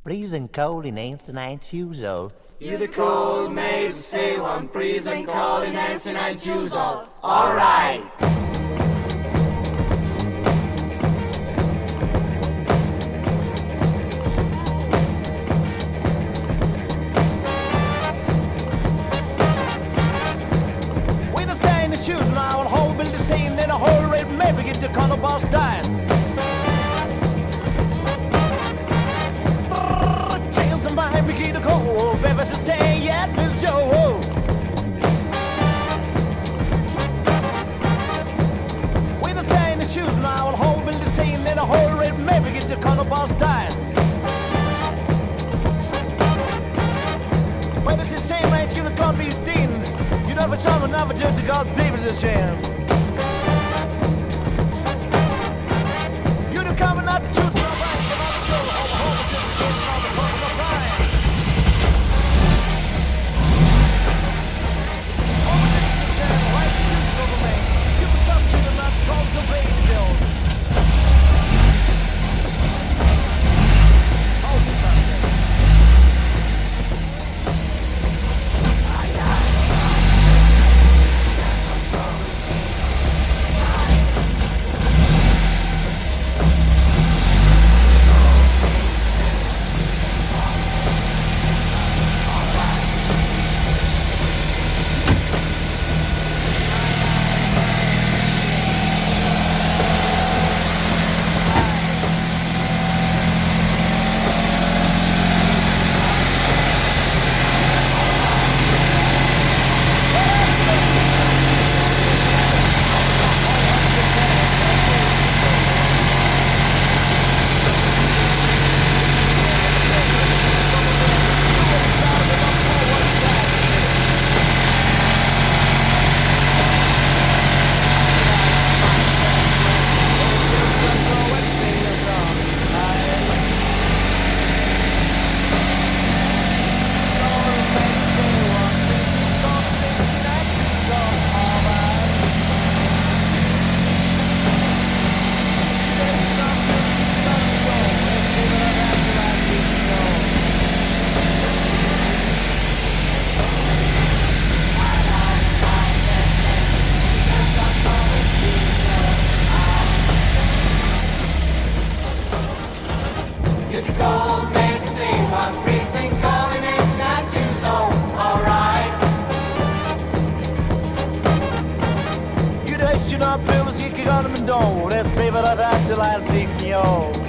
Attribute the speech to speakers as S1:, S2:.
S1: Freezing cold in 1990.
S2: You the cold maze, say one, freezing cold in 1990. Alright.
S1: We don't stay in the shoes now, and whole building scene in a whole red map, we get the color boss dying. Chance of mine, we get the cold, baby, stay yet, Bill Joe. We don't stay in the shoes now, and whole building scene in a whole red map, we get the color boss dying. When it's the same age, you'll call me Steen. You know, for someone, never judge a God, David's a shame. You don't come and not choose the right, but not the show. Home, just a kid, not the public of pride. Home, just a kid, right to choose over me. You can come to the left, call the baby bills. Hold the subject. That's baby, that's actually like deep in your